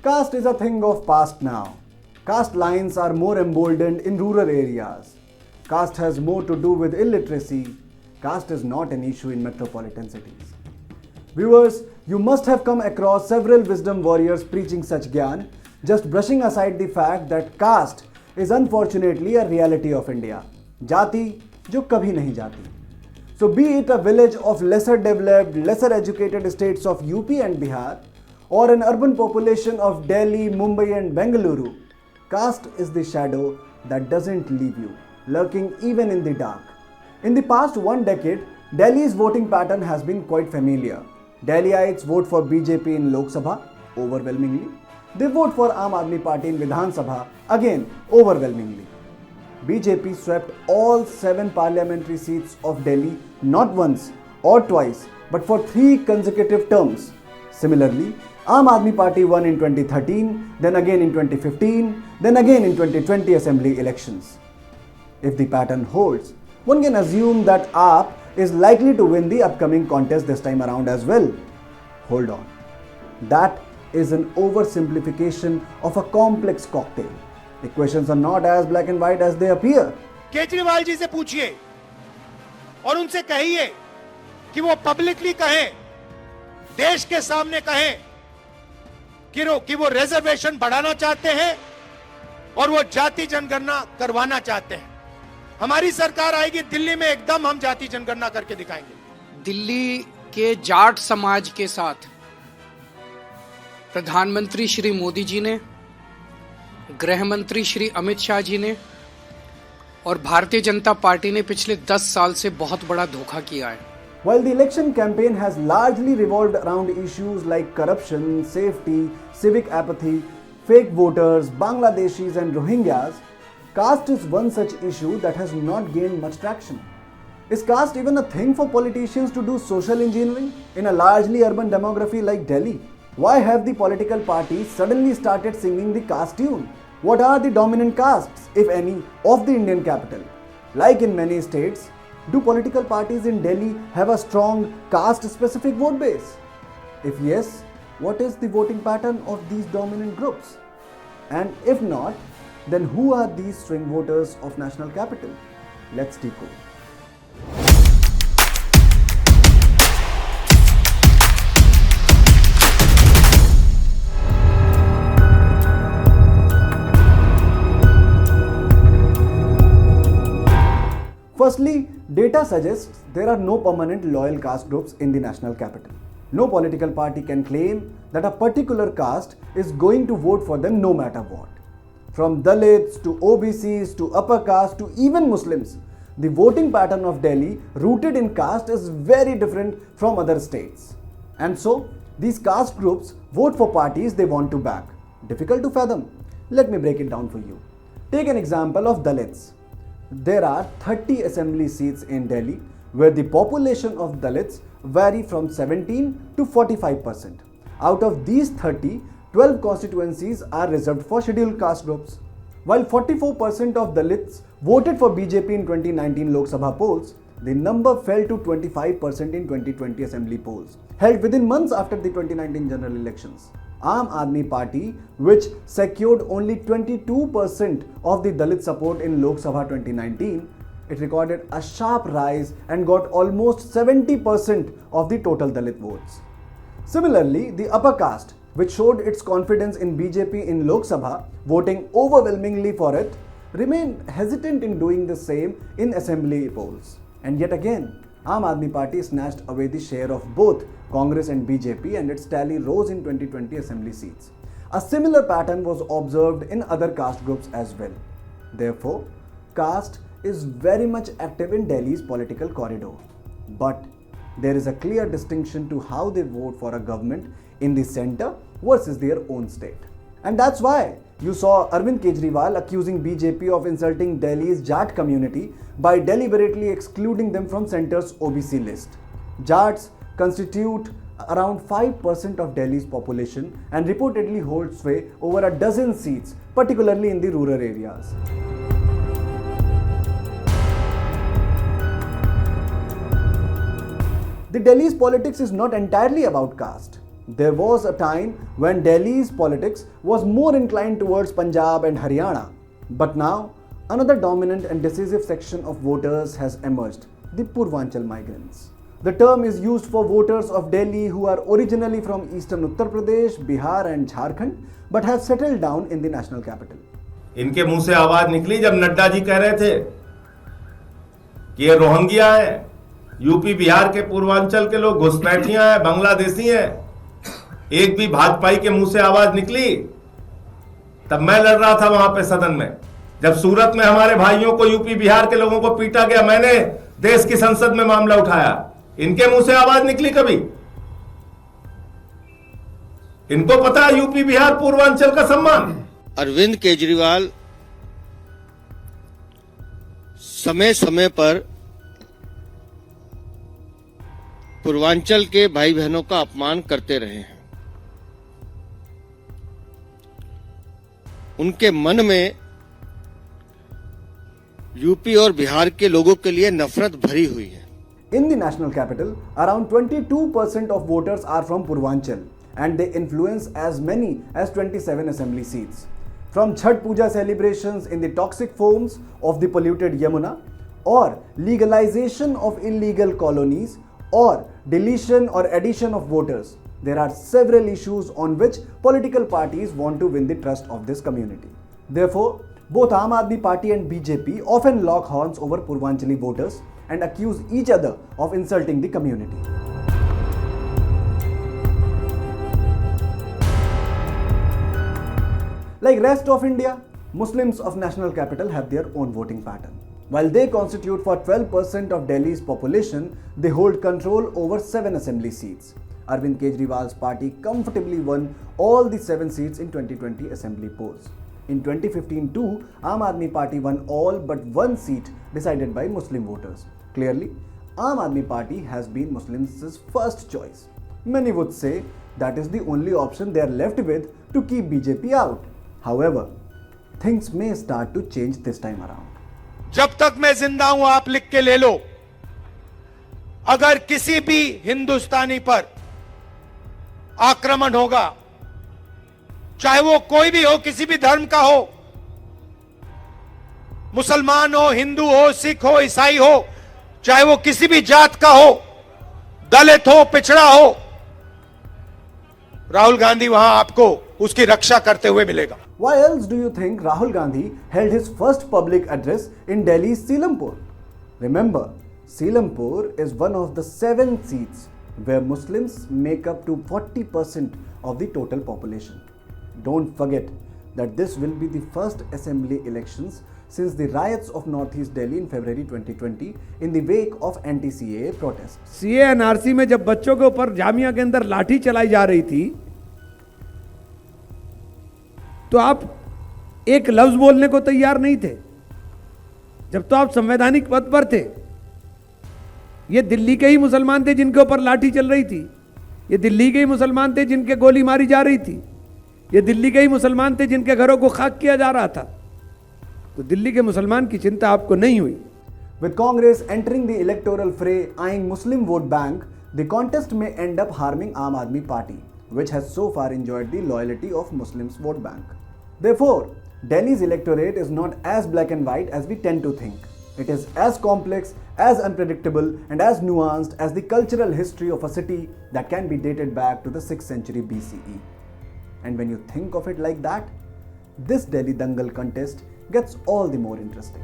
Caste is a thing of past now. Caste lines are more emboldened in rural areas. Caste has more to do with illiteracy. Caste is not an issue in metropolitan cities. Viewers, you must have come across several wisdom warriors preaching such gyan, just brushing aside the fact that caste is unfortunately a reality of India. Jati जो कभी नहीं जाती. So be it a village of lesser developed, lesser educated states of UP and Bihar, or an urban population of Delhi, Mumbai and Bengaluru, caste is the shadow that doesn't leave you, lurking even in the dark. In the past 1 decade, Delhi's voting pattern has been quite familiar. Delhiites vote for BJP in Lok Sabha, overwhelmingly. They vote for Aam Aadmi Party in Vidhan Sabha, again overwhelmingly. BJP swept all 7 parliamentary seats of Delhi not once or twice, but for 3 consecutive terms. Similarly, Aam Aadmi Party won in 2013, then again in 2015, then again in 2020 assembly elections. If the pattern holds, one can assume that AAP is likely to win the upcoming contest this time around as well. Hold on. That is an oversimplification of a complex cocktail. Equations are not as black and white as they appear. Kejriwal ji से पूछिए और उनसे कहिए कि वो publicly कहें, देश के सामने कहें कि वो रिजर्वेशन बढ़ाना चाहते हैं और वो जाति जनगणना करवाना चाहते हैं. हमारी सरकार आएगी दिल्ली में, एकदम हम जाति जनगणना करके दिखाएंगे. दिल्ली के जाट समाज के साथ प्रधानमंत्री श्री मोदी जी ने, गृह मंत्री श्री अमित शाह जी ने और भारतीय जनता पार्टी ने पिछले 10 साल से बहुत बड़ा धोखा किया है. While the election campaign has largely revolved around issues like corruption, safety, civic apathy, fake voters, Bangladeshis and Rohingyas, caste is one such issue that has not gained much traction. Is caste even a thing for politicians to do social engineering in a largely urban demography like Delhi? Why have the political parties suddenly started singing the caste tune? What are the dominant castes, if any, of the Indian capital? Like in many states, do political parties in Delhi have a strong caste-specific vote base? If yes, what is the voting pattern of these dominant groups? And if not, then who are these swing voters of national capital? Let's decode. Firstly, data suggests there are no permanent loyal caste groups in the national capital. No political party can claim that a particular caste is going to vote for them no matter what. From Dalits to OBCs to upper caste to even Muslims, the voting pattern of Delhi rooted in caste is very different from other states. And so, these caste groups vote for parties they want to back. Difficult to fathom. Let me break it down for you. Take an example of Dalits. There are 30 assembly seats in Delhi where the population of Dalits vary from 17 to 45%. Out of these 30, 12 constituencies are reserved for scheduled caste groups. While 44% of Dalits voted for BJP in 2019 Lok Sabha polls, the number fell to 25% in 2020 assembly polls, held within months after the 2019 general elections. Aam Aadmi Party, which secured only 22% of the Dalit support in Lok Sabha 2019, it recorded a sharp rise and got almost 70% of the total Dalit votes. Similarly, the upper caste, which showed its confidence in BJP in Lok Sabha, voting overwhelmingly for it, remained hesitant in doing the same in assembly polls. And yet again, Aam Aadmi Party snatched away the share of both Congress and BJP and its tally rose in 2020 assembly seats. A similar pattern was observed in other caste groups as well. Therefore, caste is very much active in Delhi's political corridor. But there is a clear distinction to how they vote for a government in the center versus their own state. And that's why you saw Arvind Kejriwal accusing BJP of insulting Delhi's Jat community by deliberately excluding them from centre's OBC list. Jats constitute around 5% of Delhi's population and reportedly hold sway over a dozen seats, particularly in the rural areas. The Delhi's politics is not entirely about caste. There was a time when Delhi's politics was more inclined towards Punjab and Haryana. But now, another dominant and decisive section of voters has emerged, the Purvanchal migrants. The term is used for voters of Delhi who are originally from eastern Uttar Pradesh, Bihar and Jharkhand but have settled down in the national capital. इनके मुंह से आवाज निकली जब नड्डा जी कह रहे थे कि ये रोहिंग्या है, यूपी बिहार के पूर्वांचल के लोग घुसपैठियां हैं, बांग्लादेशी हैं। एक भी भाजपाई के मुंह से आवाज निकली तब मैं लड़ रहा था वहां पे सदन में। जब सूरत में हमारे भाइयों को, यूपी बिहार के लोगों को पीटा गया, मैंने देश की संसद में मामला उठाया। इनके मुंह से आवाज निकली कभी? इनको पता है यूपी बिहार पूर्वांचल का सम्मान। अरविंद केजरीवाल समय समय पर पूर्वांचल के भाई बहनों का अपमान करते रहे हैं। उनके मन में यूपी और बिहार के लोगों के लिए नफरत भरी हुई है। In the national capital, around 22% of voters are from Purvanchal and they influence as many as 27 assembly seats. From Chhath Puja celebrations in the toxic foams of the polluted Yamuna, or legalization of illegal colonies, or deletion or addition of voters, there are several issues on which political parties want to win the trust of this community. Therefore, both Aam Aadmi Party and BJP often lock horns over Purvanchali voters and accuse each other of insulting the community. Like rest of India, Muslims of national capital have their own voting pattern. While they constitute for 12% of Delhi's population, they hold control over 7 assembly seats. Arvind Kejriwal's party comfortably won all the 7 seats in 2020 assembly polls. In 2015 too, Aam Aadmi Party won all but 1 seat decided by Muslim voters. Clearly, Aam Aadmi Party has been Muslims' first choice. Many would say that is the only option they are left with to keep BJP out. However, things may start to change this time around. जब तक मैं जिंदा हूं आप लिख के ले लो, अगर किसी भी हिंदुस्तानी पर आक्रमण होगा, चाहे वो कोई भी हो, किसी भी धर्म का हो, मुसलमान हो, हिंदू हो, सिख हो, ईसाई हो, चाहे वो किसी भी जात का हो, दलित हो, पिछड़ा हो, राहुल गांधी वहां आपको उसकी रक्षा करते हुए मिलेगा। Why else do you think Rahul Gandhi held his first public address in Delhi's Seelampur? Remember, Seelampur is one of the 7 seats where Muslims make up to 40% of the total population. Don't forget that this will be the first assembly elections since the riots of Northeast Delhi in February 2020 in the wake of anti-CAA protests. CAA NRC में जब बच्चों के ऊपर जामिया के अंदर लाठी चलाई जा रही थी तो आप एक लफ्ज बोलने को तैयार नहीं थे। जब तो आप संवैधानिक पद पर थे। ये दिल्ली के ही मुसलमान थे जिनके ऊपर लाठी चल रही थी। ये दिल्ली के ही मुसलमान थे जिनके गोली मारी जा रही थी। ये दिल्ली के ही मुसलमान थे जिनके घरों को खाक किया जा रहा था। तो दिल्ली के मुसलमान की चिंता आपको नहीं हुई। With Congress entering the electoral fray eyeing Muslim vote bank, the contest may end up harming Aam Aadmi Party, which has so far enjoyed the loyalty of Muslims vote bank. Therefore, Delhi's electorate is not as black and white as we tend to think. It is as complex, as unpredictable, and as nuanced as the cultural history of a city that can be dated back to the 6th century BCE. And when you think of it like that, this Delhi Dangal contest gets all the more interesting.